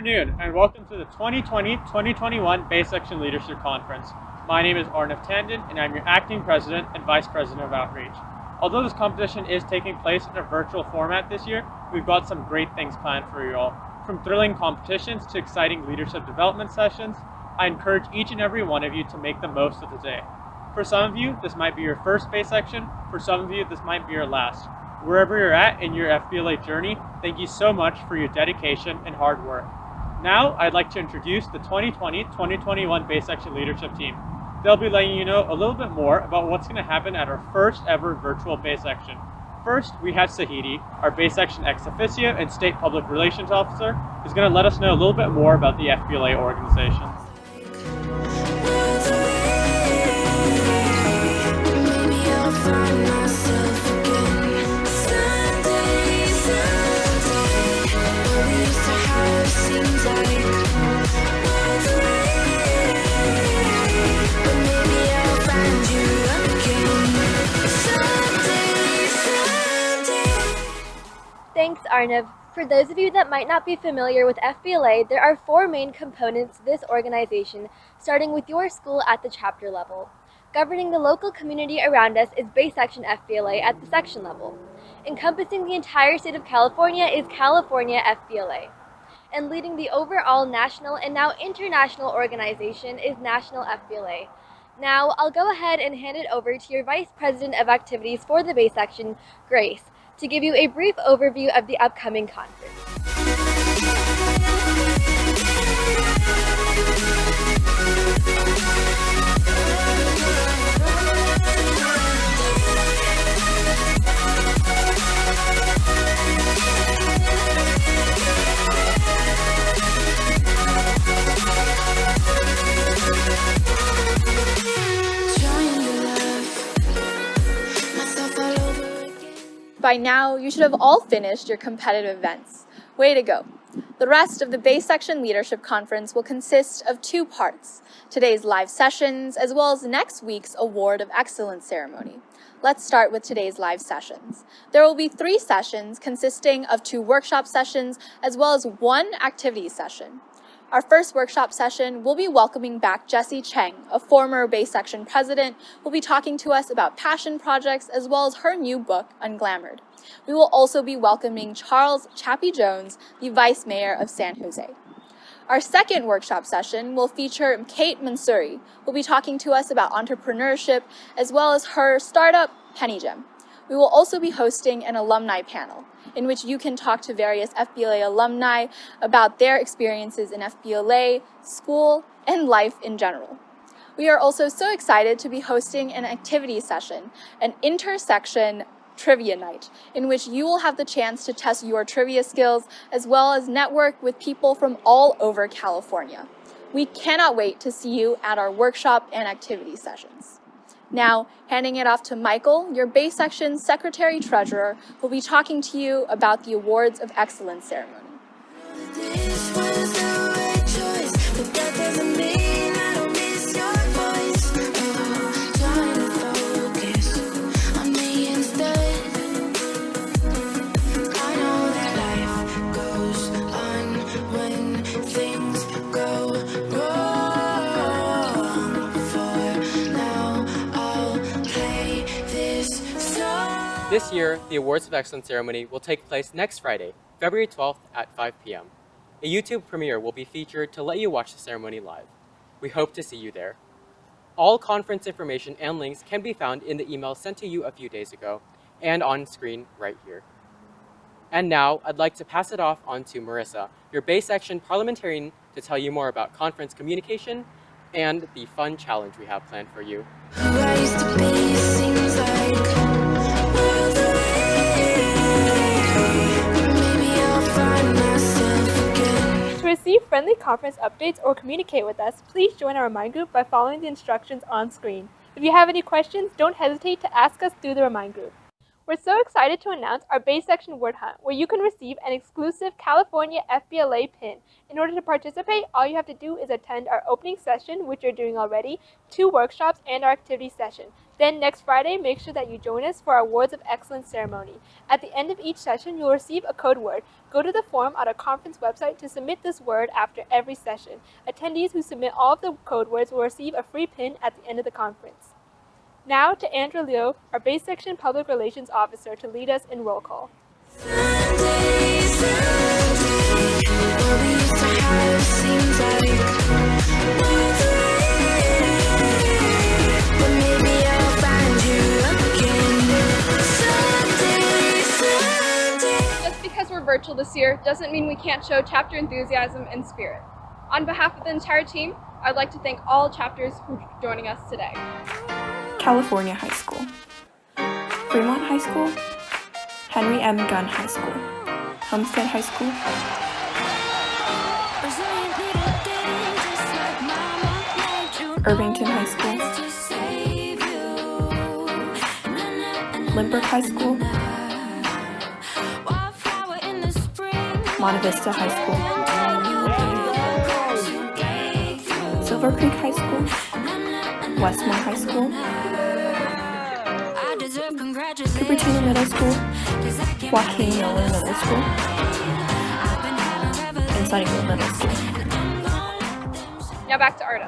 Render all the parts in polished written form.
afternoon, and welcome to the 2020-2021 Bay Section Leadership Conference. My name is Arnav Tandon, and I'm your Acting President and Vice President of Outreach. Although this competition is taking place in a virtual format this year, we've got some great things planned for you all. From thrilling competitions to exciting leadership development sessions, I encourage each and every one of you to make the most of the day. For some of you, this might be your first Bay Section. For some of you, this might be your last. Wherever you're at in your FBLA journey, thank you so much for your dedication and hard work. Now, I'd like to introduce the 2020-2021 Bay Section Leadership Team. They'll be letting you know a little bit more about what's going to happen at our first ever virtual Bay Section. First, we have Sahidi, our Bay Section ex officio and State Public Relations Officer, who's going to let us know a little bit more about the FBLA organization. Thanks, Arnav. For those of you that might not be familiar with FBLA, there are four main components to this organization, starting with your school at the chapter level. Governing the local community around us is Bay Section FBLA at the section level. Encompassing the entire state of California is California FBLA. And leading the overall national and now international organization is National FBLA. Now, I'll go ahead and hand it over to your Vice President of Activities for the Bay Section, Grace, to give you a brief overview of the upcoming conference. By now, you should have all finished your competitive events. Way to go! The rest of the Bay Section Leadership Conference will consist of two parts, today's live sessions, as well as next week's Award of Excellence ceremony. Let's start with today's live sessions. There will be 3 sessions consisting of 2 workshop sessions, as well as 1 activity session. Our first workshop session will be welcoming back Jessie Cheng, a former Bay Section president, who will be talking to us about passion projects as well as her new book, Unglamored. We will also be welcoming Charles Chappie Jones, the Vice Mayor of San Jose. Our second workshop session will feature Kate Mansouri, who will be talking to us about entrepreneurship as well as her startup, Penny Gem. We will also be hosting an alumni panel, in which you can talk to various FBLA alumni about their experiences in FBLA, school, and life in general. We are also so excited to be hosting an activity session, an intersection trivia night, in which you will have the chance to test your trivia skills as well as network with people from all over California. We cannot wait to see you at our workshop and activity sessions. Now, handing it off to Michael, your Bay Section Secretary-Treasurer, who will be talking to you about the Awards of Excellence ceremony. This year, the Awards of Excellence ceremony will take place next Friday, February 12th at 5 p.m. A YouTube premiere will be featured to let you watch the ceremony live. We hope to see you there. All conference information and links can be found in the email sent to you a few days ago and on screen right here. And now, I'd like to pass it off on to Marissa, your Bay Section parliamentarian, to tell you more about conference communication and the fun challenge we have planned for you. To receive friendly conference updates or communicate with us, please join our Remind group by following the instructions on screen. If you have any questions, don't hesitate to ask us through the Remind group. We're so excited to announce our Bay Section Word Hunt, where you can receive an exclusive California FBLA pin. In order to participate, all you have to do is attend our opening session, which you're doing already, 2 workshops, and our activity session. Then next Friday, make sure that you join us for our Awards of Excellence ceremony. At the end of each session, you'll receive a code word. Go to the form on our conference website to submit this word after every session. Attendees who submit all of the code words will receive a free pin at the end of the conference. Now to Andrew Liu, our Bay Section Public Relations Officer, to lead us in roll call. Just because we're virtual this year doesn't mean we can't show chapter enthusiasm and spirit. On behalf of the entire team, I'd like to thank all chapters for joining us today. California High School, Fremont High School, Henry M. Gunn High School, Homestead High School, Irvington High School, Lindbergh High School, Monte Vista High School, Silver Creek High School, Westmore High School, Cupertino Middle School, Joaquin Miller Middle School, and Sunnyvale Middle School. Now back to Arda.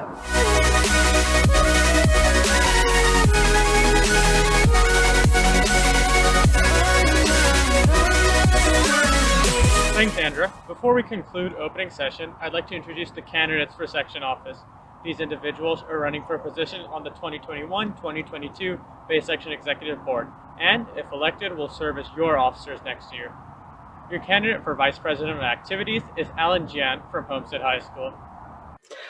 Thanks, Andra. Before we conclude opening session, I'd like to introduce the candidates for section office. These individuals are running for a position on the 2021-2022 Bay Section Executive Board, and, if elected, will serve as your officers next year. Your candidate for Vice President of Activities is Alan Jian from Homestead High School.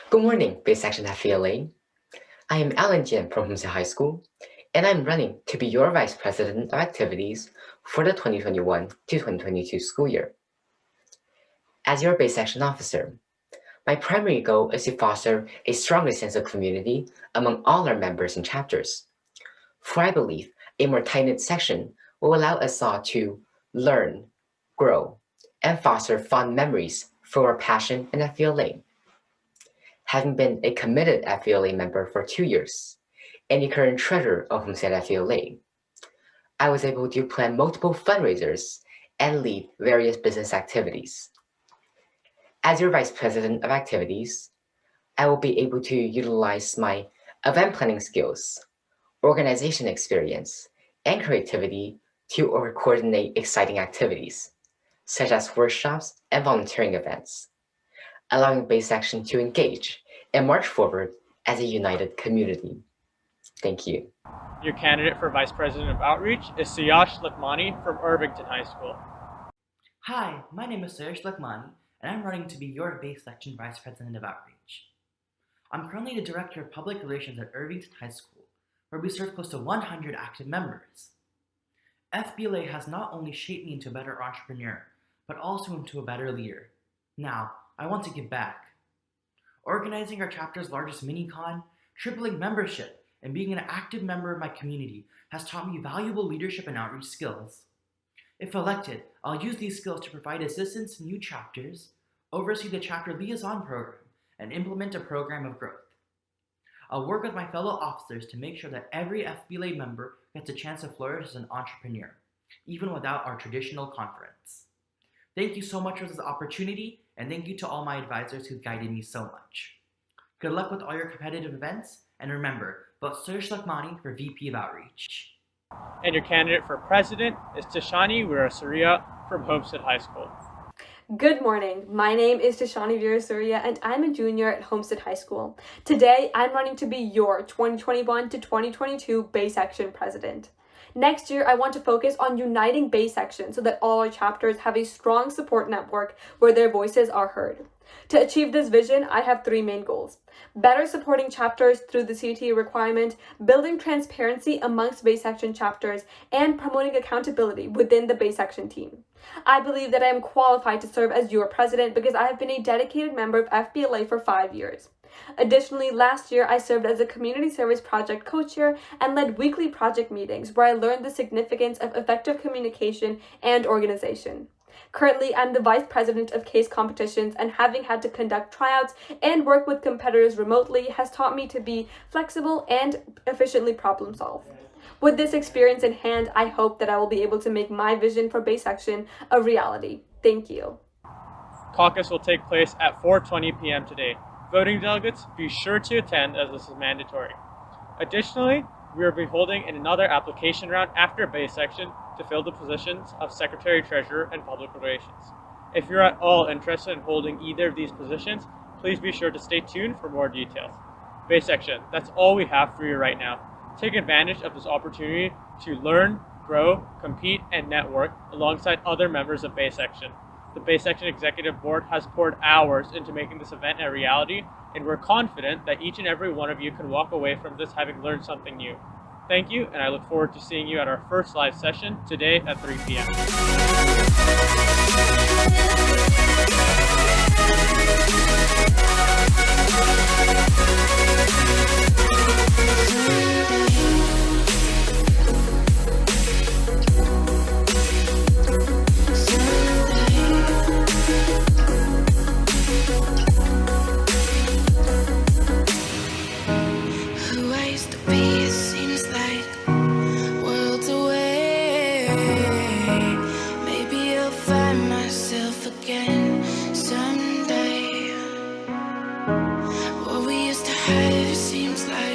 Good morning, Bay Section FBLA. I am Alan Jian from Homestead High School, and I'm running to be your Vice President of Activities for the 2021-2022 school year. As your Bay Section officer, my primary goal is to foster a stronger sense of community among all our members and chapters. For I believe a more tight-knit section will allow us all to learn, grow, and foster fond memories for our passion in FBLA. Having been a committed FBLA member for 2 years and the current treasurer of Homestead FBLA, I was able to plan multiple fundraisers and lead various business activities. As your Vice President of Activities, I will be able to utilize my event planning skills, organization experience, and creativity to coordinate exciting activities, such as workshops and volunteering events, allowing Bay Section to engage and march forward as a united community. Thank you. Your candidate for Vice President of Outreach is Sayash Lakmani from Irvington High School. Hi, my name is Sayash Lakmani, and I'm running to be your Bay Section Vice President of Outreach. I'm currently the Director of Public Relations at Irvington High School, where we serve close to 100 active members. FBLA has not only shaped me into a better entrepreneur, but also into a better leader. Now, I want to give back. Organizing our chapter's largest mini-con, tripling membership, and being an active member of my community has taught me valuable leadership and outreach skills. If elected, I'll use these skills to provide assistance to new chapters, oversee the chapter liaison program, and implement a program of growth. I'll work with my fellow officers to make sure that every FBLA member gets a chance to flourish as an entrepreneur, even without our traditional conference. Thank you so much for this opportunity, and thank you to all my advisors who guided me so much. Good luck with all your competitive events, and remember, vote Sayash Lakmani for VP of Outreach. And your candidate for President is Tashani Wirasuria from Homestead High School. Good morning. My name is Tashani Virasuria and I'm a junior at Homestead High School. Today, I'm running to be your 2021 to 2022 Bay Section President. Next year, I want to focus on uniting Bay Section so that all our chapters have a strong support network where their voices are heard. To achieve this vision, I have 3 main goals. Better supporting chapters through the CTA requirement, building transparency amongst Bay Section chapters, and promoting accountability within the Bay Section team. I believe that I am qualified to serve as your president because I have been a dedicated member of FBLA for 5 years. Additionally, last year I served as a community service project co-chair and led weekly project meetings where I learned the significance of effective communication and organization. Currently, I'm the vice president of case competitions, and having had to conduct tryouts and work with competitors remotely has taught me to be flexible and efficiently problem solve. With this experience in hand, I hope that I will be able to make my vision for Bay Section a reality. Thank you. Caucus will take place at 4:20 p.m. today. Voting delegates, be sure to attend as this is mandatory. Additionally, we will be holding another application round after Bay Section to fill the positions of Secretary Treasurer and Public Relations. If you're at all interested in holding either of these positions, please be sure to stay tuned for more details. Bay Section, that's all we have for you right now. Take advantage of this opportunity to learn, grow, compete, and network alongside other members of Bay Section. The Bay Section Executive Board has poured hours into making this event a reality, and we're confident that each and every one of you can walk away from this having learned something new. Thank you, and I look forward to seeing you at our first live session today at 3 p.m. Who I used to be, it seems like worlds away. Maybe I'll find myself again someday. What we used to have, it seems like